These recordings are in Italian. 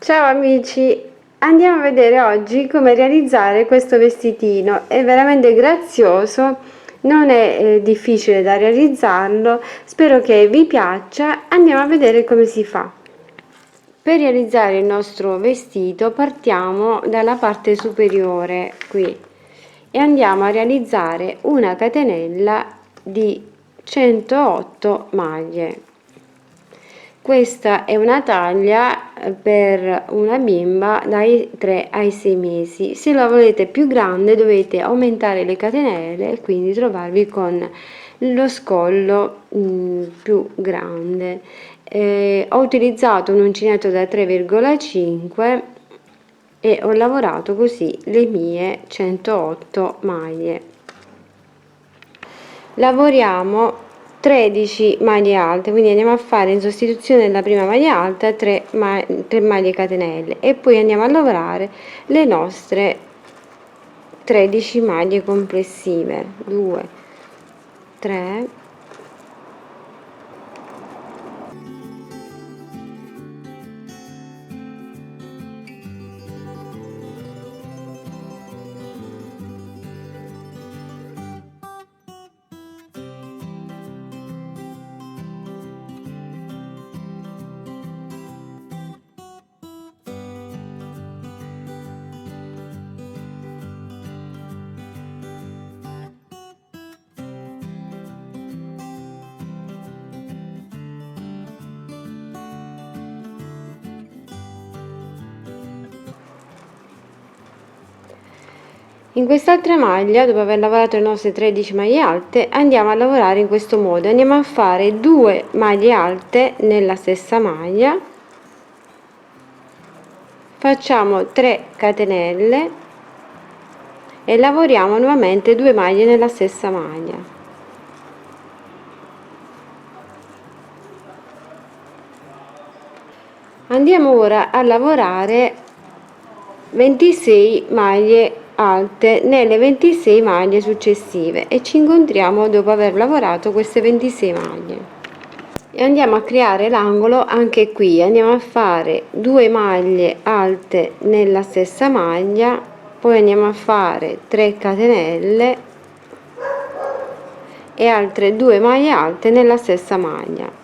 Ciao amici, andiamo a vedere oggi come realizzare questo vestitino. È veramente grazioso, non è difficile da realizzarlo, spero che vi piaccia. Andiamo a vedere come si fa. Per realizzare il nostro vestito partiamo dalla parte superiore qui e andiamo a realizzare una catenella di 108 maglie. Questa è una taglia per una bimba dai 3 ai 6 mesi. Se la volete più grande dovete aumentare le catenelle e quindi trovarvi con lo scollo più grande. Ho utilizzato un uncinetto da 3,5 e ho lavorato così le mie 108 maglie. Lavoriamo 13 maglie alte, quindi andiamo a fare in sostituzione della prima maglia alta 3 maglie catenelle e poi andiamo a lavorare le nostre 13 maglie complessive. 2 3 In quest'altra maglia, dopo aver lavorato le nostre 13 maglie alte, andiamo a lavorare in questo modo. Andiamo a fare 2 maglie alte nella stessa maglia, facciamo 3 catenelle e lavoriamo nuovamente 2 maglie nella stessa maglia. Andiamo ora a lavorare 26 maglie alte nelle 26 maglie successive e ci incontriamo dopo aver lavorato queste 26 maglie e andiamo a creare l'angolo. Anche qui andiamo a fare 2 maglie alte nella stessa maglia, poi andiamo a fare 3 catenelle e altre 2 maglie alte nella stessa maglia.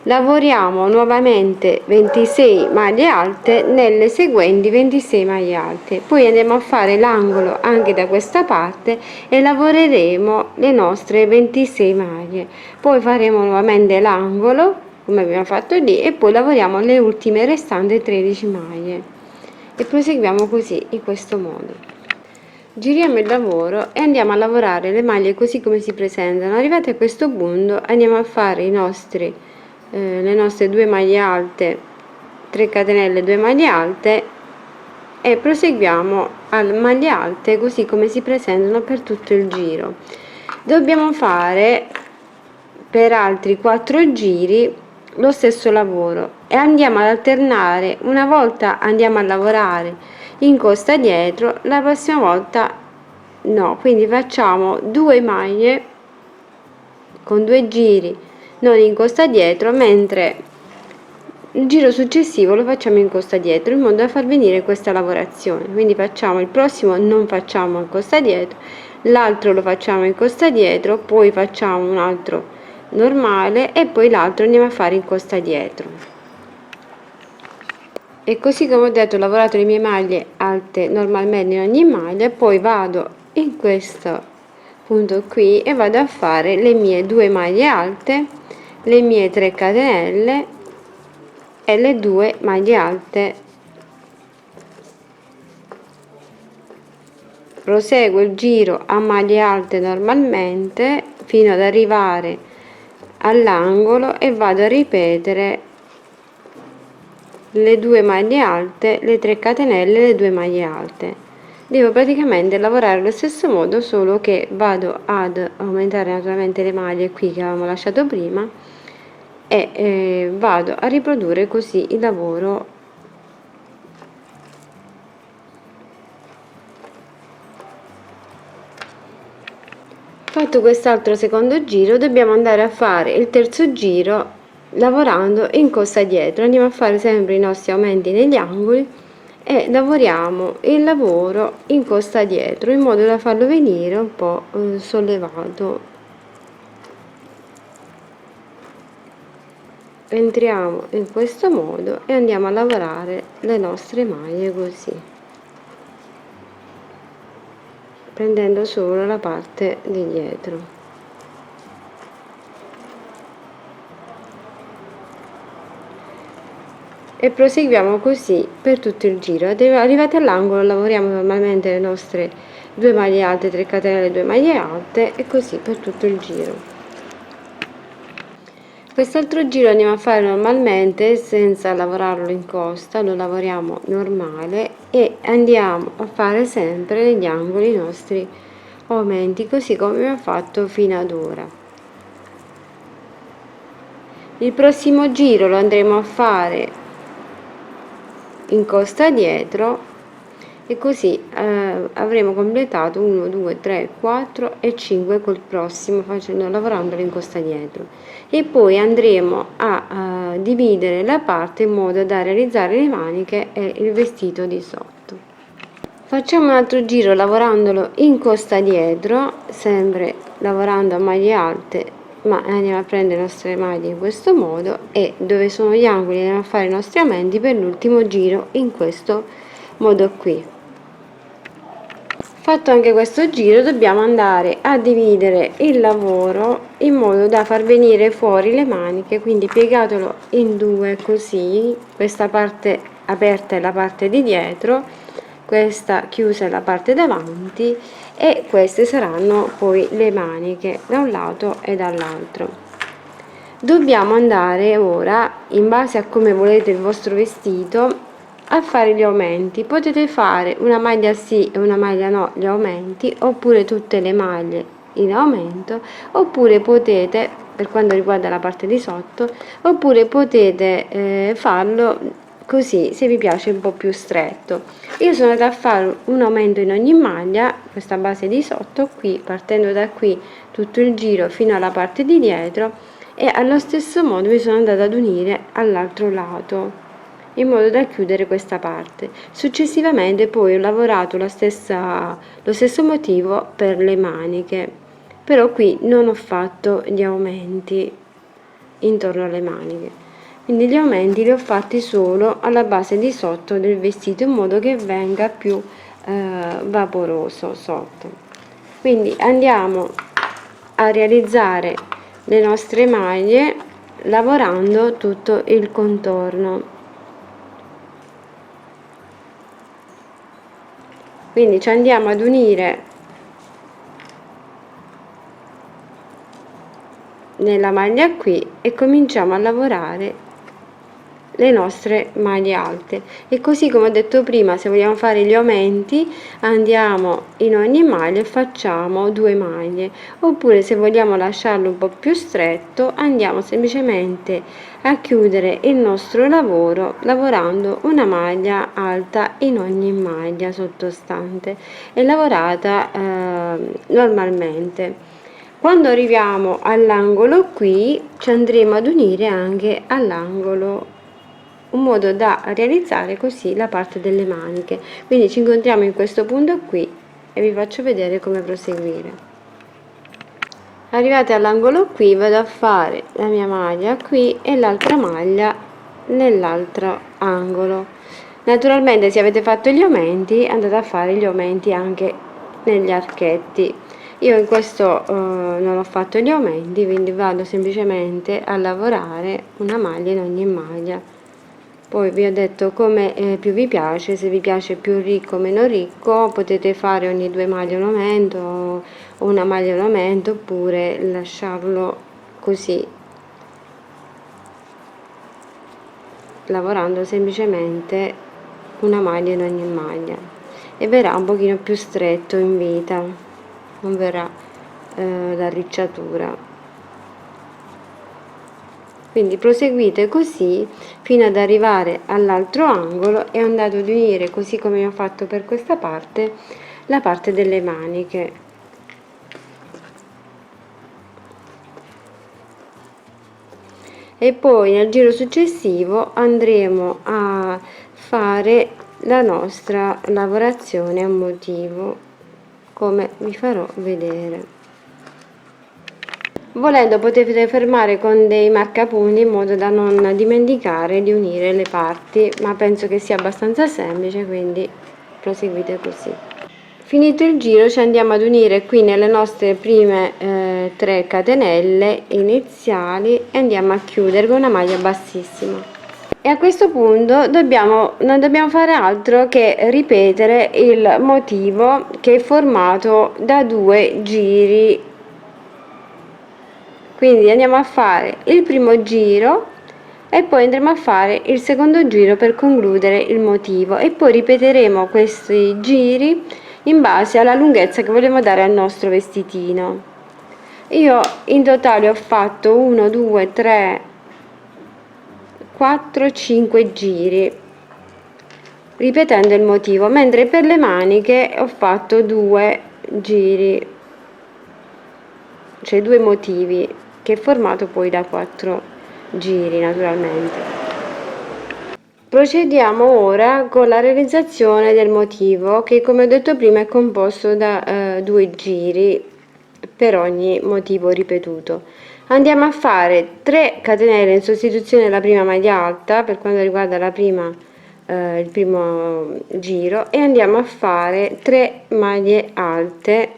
Lavoriamo nuovamente 26 maglie alte nelle seguenti 26 maglie alte, poi andiamo a fare l'angolo anche da questa parte e lavoreremo le nostre 26 maglie, poi faremo nuovamente l'angolo come abbiamo fatto lì e poi lavoriamo le ultime restanti 13 maglie e proseguiamo così in questo modo. Giriamo il lavoro e andiamo a lavorare le maglie così come si presentano. Arrivati a questo punto andiamo a fare le nostre 2 maglie alte, 3 catenelle, 2 maglie alte e proseguiamo alle maglie alte così come si presentano per tutto il giro. Dobbiamo fare per altri 4 giri lo stesso lavoro e andiamo ad alternare. Una volta andiamo a lavorare in costa dietro, la prossima volta no, quindi facciamo 2 maglie con 2 giri non in costa dietro, mentre il giro successivo lo facciamo in costa dietro, in modo da far venire questa lavorazione. Quindi facciamo il prossimo, non facciamo in costa dietro, l'altro lo facciamo in costa dietro, poi facciamo un altro normale e poi l'altro andiamo a fare in costa dietro. E così come ho detto, ho lavorato le mie maglie alte normalmente in ogni maglia, poi vado in questo punto qui e vado a fare le mie 2 maglie alte, le mie 3 catenelle e le 2 maglie alte. Proseguo il giro a maglie alte normalmente fino ad arrivare all'angolo e vado a ripetere le 2 maglie alte, le 3 catenelle e le 2 maglie alte. Devo praticamente lavorare allo stesso modo, solo che vado ad aumentare naturalmente le maglie qui che avevamo lasciato prima e vado a riprodurre così il lavoro. Fatto quest'altro secondo giro, dobbiamo andare a fare il terzo giro lavorando in costa dietro. Andiamo a fare sempre i nostri aumenti negli angoli e lavoriamo il lavoro in costa dietro in modo da farlo venire un po' sollevato. Entriamo in questo modo e andiamo a lavorare le nostre maglie così, prendendo solo la parte di dietro. E proseguiamo così per tutto il giro. Arrivati all'angolo lavoriamo normalmente le nostre 2 maglie alte, 3 catenelle, 2 maglie alte e così per tutto il giro. Quest'altro giro andiamo a fare normalmente senza lavorarlo in costa, lo lavoriamo normale e andiamo a fare sempre negli angoli i nostri aumenti, così come abbiamo fatto fino ad ora. Il prossimo giro lo andremo a fare in costa dietro e così avremo completato 1 2 3 4 e 5 col prossimo, lavorandolo in costa dietro, e poi andremo a dividere la parte in modo da realizzare le maniche e il vestito di sotto. Facciamo un altro giro lavorandolo in costa dietro, sempre lavorando a maglie alte, ma andiamo a prendere le nostre maglie in questo modo e dove sono gli angoli andiamo a fare i nostri aumenti per l'ultimo giro in questo modo qui. Fatto anche questo giro dobbiamo andare a dividere il lavoro in modo da far venire fuori le maniche, quindi piegatelo in due così, questa parte aperta è la parte di dietro, questa chiusa è la parte davanti e queste saranno poi le maniche da un lato e dall'altro. Dobbiamo andare ora, in base a come volete il vostro vestito, a fare gli aumenti. Potete fare una maglia sì e una maglia no gli aumenti, oppure tutte le maglie in aumento, oppure potete, per quanto riguarda la parte di sotto, oppure potete farlo così se vi piace un po' più stretto. Io sono andata a fare un aumento in ogni maglia, questa base di sotto qui, partendo da qui tutto il giro fino alla parte di dietro, e allo stesso modo mi sono andata ad unire all'altro lato in modo da chiudere questa parte. Successivamente poi ho lavorato lo stesso motivo per le maniche, però qui non ho fatto gli aumenti intorno alle maniche, quindi gli aumenti li ho fatti solo alla base di sotto del vestito in modo che venga più vaporoso sotto. Quindi andiamo a realizzare le nostre maglie lavorando tutto il contorno. Quindi ci andiamo ad unire nella maglia qui e cominciamo a lavorare le nostre maglie alte, e così come ho detto prima, se vogliamo fare gli aumenti andiamo in ogni maglia e facciamo 2 maglie, oppure se vogliamo lasciarlo un po' più stretto andiamo semplicemente a chiudere il nostro lavoro lavorando una maglia alta in ogni maglia sottostante e lavorata normalmente. Quando arriviamo all'angolo qui ci andremo ad unire anche all'angolo, un modo da realizzare così la parte delle maniche. Quindi ci incontriamo in questo punto qui e vi faccio vedere come proseguire. Arrivate all'angolo qui vado a fare la mia maglia qui e l'altra maglia nell'altro angolo. Naturalmente se avete fatto gli aumenti andate a fare gli aumenti anche negli archetti. Io in questo non ho fatto gli aumenti, quindi vado semplicemente a lavorare una maglia in ogni maglia. Poi vi ho detto come più vi piace, se vi piace più ricco o meno ricco potete fare ogni 2 maglie un aumento o una maglia un aumento, oppure lasciarlo così, lavorando semplicemente una maglia in ogni maglia, e verrà un pochino più stretto in vita, non verrà l'arricciatura. Quindi proseguite così fino ad arrivare all'altro angolo e andate ad unire, così come ho fatto per questa parte, la parte delle maniche. e poi nel giro successivo andremo a fare la nostra lavorazione a motivo, come vi farò vedere. Volendo potete fermare con dei marcapunti in modo da non dimenticare di unire le parti, ma penso che sia abbastanza semplice, quindi proseguite così. Finito il giro ci andiamo ad unire qui nelle nostre prime 3 catenelle iniziali e andiamo a chiudere con una maglia bassissima. E a questo punto non dobbiamo fare altro che ripetere il motivo che è formato da 2 giri. Quindi andiamo a fare il primo giro e poi andremo a fare il secondo giro per concludere il motivo e poi ripeteremo questi giri in base alla lunghezza che vogliamo dare al nostro vestitino. Io in totale ho fatto 1 2 3 4 5 giri ripetendo il motivo, mentre per le maniche ho fatto 2 giri, cioè 2 motivi, che è formato poi da 4 giri naturalmente. Procediamo ora con la realizzazione del motivo che, come ho detto prima, è composto da 2 giri per ogni motivo ripetuto. Andiamo a fare 3 catenelle in sostituzione della prima maglia alta per quanto riguarda il primo giro e andiamo a fare 3 maglie alte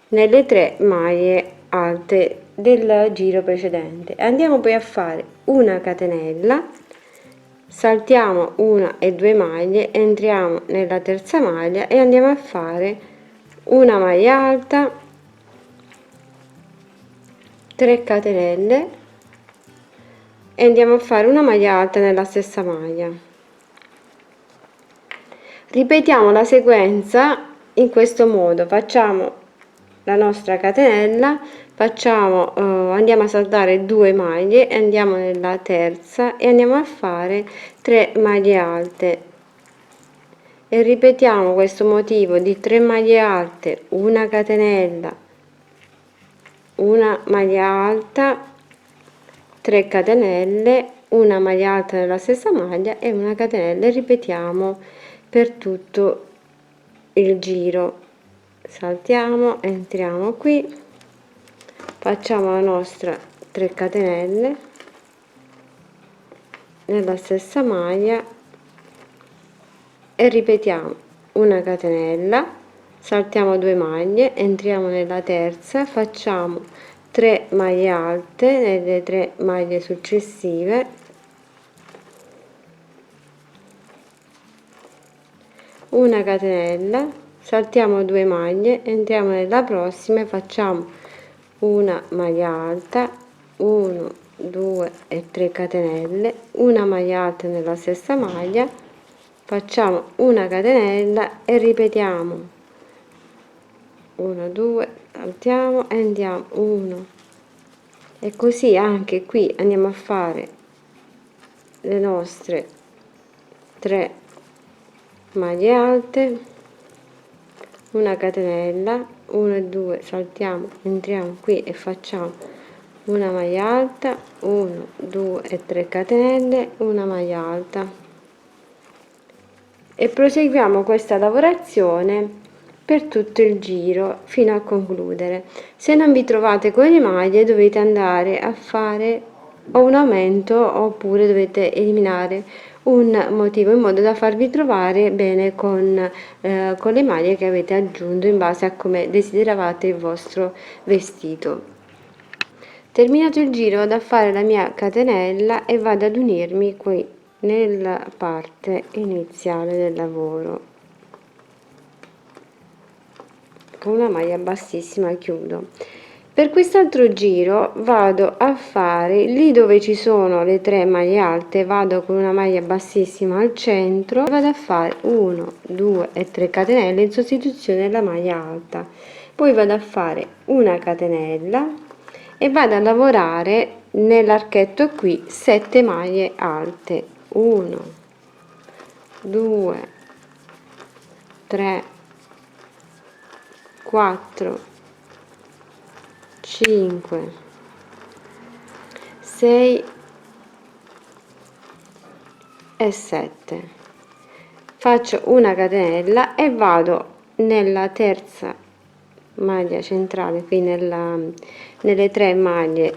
nelle 3 maglie alte del giro precedente. Andiamo poi a fare una catenella, saltiamo una e 2 maglie, entriamo nella terza maglia e andiamo a fare una maglia alta, 3 catenelle e andiamo a fare una maglia alta nella stessa maglia. Ripetiamo la sequenza in questo modo: facciamo la nostra catenella, andiamo a saltare 2 maglie, andiamo nella terza e andiamo a fare 3 maglie alte e ripetiamo questo motivo di 3 maglie alte, una catenella, una maglia alta, 3 catenelle, una maglia alta nella stessa maglia e una catenella e ripetiamo per tutto il giro. Saltiamo, entriamo qui, facciamo la nostra 3 catenelle nella stessa maglia e ripetiamo una catenella, saltiamo 2 maglie, entriamo nella terza, facciamo 3 maglie alte nelle 3 maglie successive, una catenella, saltiamo 2 maglie, entriamo nella prossima e facciamo una maglia alta, 1 2 e 3 catenelle, una maglia alta nella stessa maglia, facciamo una catenella e ripetiamo 1 2, saltiamo e andiamo 1 e così anche qui andiamo a fare le nostre 3 maglie alte, una catenella, 1 e 2, saltiamo, entriamo qui e facciamo una maglia alta, 1 2 e 3 catenelle, una maglia alta e proseguiamo questa lavorazione per tutto il giro fino a concludere. Se non vi trovate con le maglie dovete andare a fare o un aumento oppure dovete eliminare un motivo in modo da farvi trovare bene con le maglie che avete aggiunto in base a come desideravate il vostro vestito. Terminato il giro vado a fare la mia catenella e vado ad unirmi qui nella parte iniziale del lavoro con una maglia bassissima. Chiudo. Per quest'altro giro vado a fare lì dove ci sono le 3 maglie alte, vado con una maglia bassissima al centro, vado a fare 1 2 e 3 catenelle in sostituzione della maglia alta, poi vado a fare una catenella e vado a lavorare nell'archetto qui 7 maglie alte, 1 2 3 4 5 6 e 7, faccio una catenella e vado nella terza maglia centrale, qui nelle 3 maglie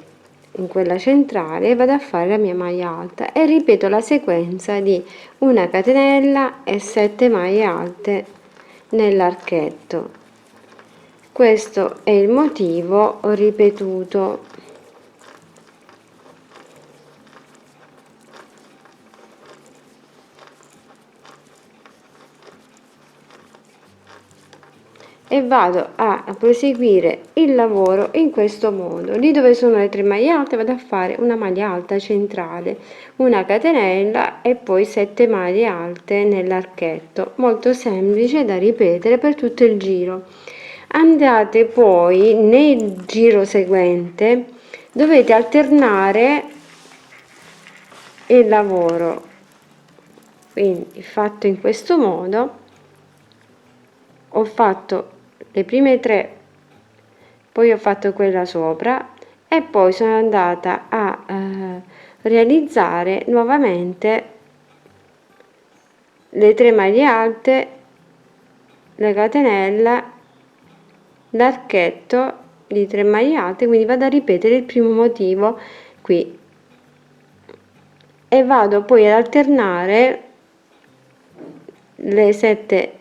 in quella centrale, e vado a fare la mia maglia alta e ripeto la sequenza di una catenella e 7 maglie alte nell'archetto. Questo è il motivo ripetuto. E vado a proseguire il lavoro in questo modo. Lì dove sono le 3 maglie alte vado a fare una maglia alta centrale, una catenella e poi 7 maglie alte nell'archetto, molto semplice da ripetere per tutto il giro. Andate poi nel giro seguente, dovete alternare il lavoro, quindi fatto in questo modo. Ho fatto le prime 3, poi ho fatto quella sopra e poi sono andata a realizzare nuovamente le 3 maglie alte, la catenella, l'archetto di 3 maglie alte, quindi vado a ripetere il primo motivo qui e vado poi ad alternare le 7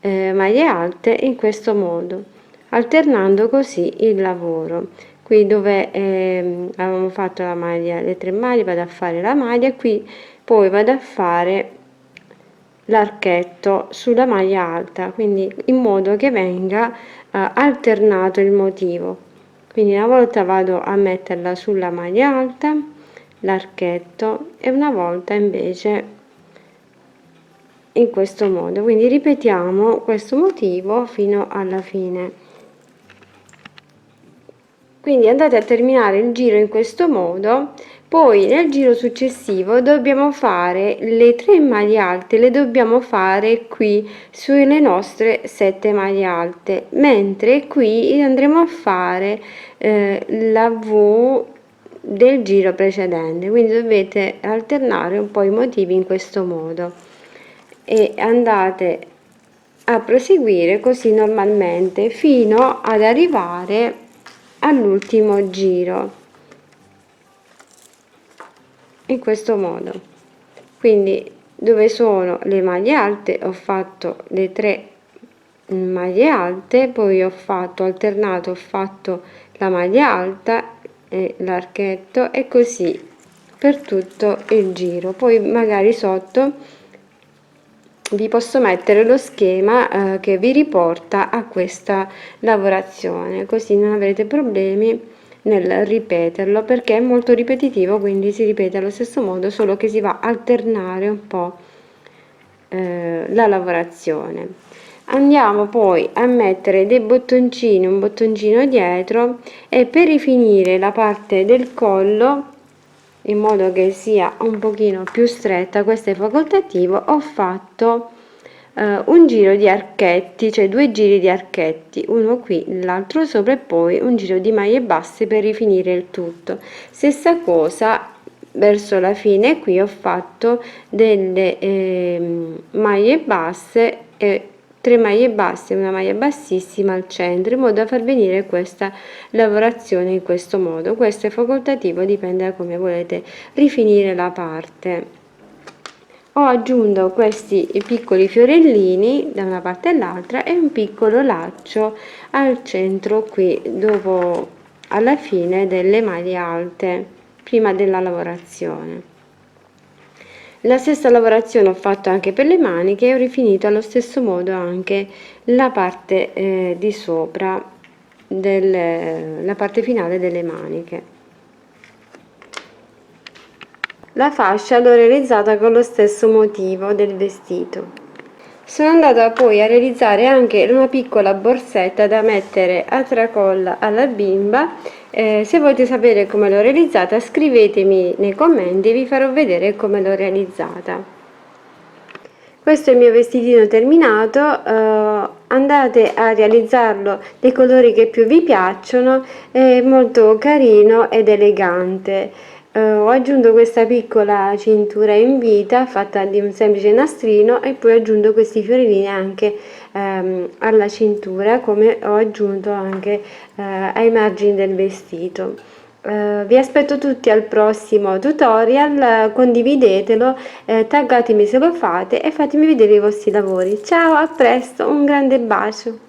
maglie alte in questo modo, alternando così il lavoro. Qui dove avevamo fatto la maglia, le 3 maglie, vado a fare la maglia, qui poi vado a fare l'archetto sulla maglia alta, quindi in modo che venga alternato il motivo. Quindi una volta vado a metterla sulla maglia alta, l'archetto, e una volta invece in questo modo. Quindi ripetiamo questo motivo fino alla fine. Quindi andate a terminare il giro in questo modo. Poi nel giro successivo dobbiamo fare le 3 maglie alte, le dobbiamo fare qui sulle nostre 7 maglie alte, mentre qui andremo a fare la V del giro precedente, quindi dovete alternare un po' i motivi in questo modo e andate a proseguire così normalmente fino ad arrivare all'ultimo giro in questo modo. Quindi dove sono le maglie alte ho fatto le 3 maglie alte, poi ho alternato, ho fatto la maglia alta e l'archetto e così per tutto il giro. Poi magari sotto vi posso mettere lo schema che vi riporta a questa lavorazione, così non avrete problemi nel ripeterlo, perché è molto ripetitivo, quindi si ripete allo stesso modo, solo che si va a alternare un po' la lavorazione. Andiamo poi a mettere dei bottoncini, un bottoncino dietro, e per rifinire la parte del collo in modo che sia un pochino più stretta, questo è facoltativo, ho fatto un giro di archetti, cioè 2 giri di archetti, uno qui, l'altro sopra, e poi un giro di maglie basse per rifinire il tutto. Stessa cosa verso la fine, qui ho fatto delle maglie basse e 3 maglie basse e una maglia bassissima al centro, in modo da far venire questa lavorazione in questo modo. Questo è facoltativo, dipende da come volete rifinire la parte. Ho aggiunto questi piccoli fiorellini da una parte all'altra e un piccolo laccio al centro qui, dopo, alla fine delle maglie alte, prima della lavorazione. La stessa lavorazione ho fatto anche per le maniche e ho rifinito allo stesso modo anche la parte di sopra, la parte finale delle maniche. La fascia l'ho realizzata con lo stesso motivo del vestito. Sono andata poi a realizzare anche una piccola borsetta da mettere a tracolla alla bimba. Se volete sapere come l'ho realizzata, scrivetemi nei commenti, vi farò vedere come l'ho realizzata. Questo è il mio vestitino terminato, andate a realizzarlo dei colori che più vi piacciono, è molto carino ed elegante. Ho aggiunto questa piccola cintura in vita fatta di un semplice nastrino e poi ho aggiunto questi fiorini anche alla cintura, come ho aggiunto anche ai margini del vestito. Vi aspetto tutti al prossimo tutorial, condividetelo, taggatemi se lo fate e fatemi vedere i vostri lavori. Ciao, a presto, un grande bacio!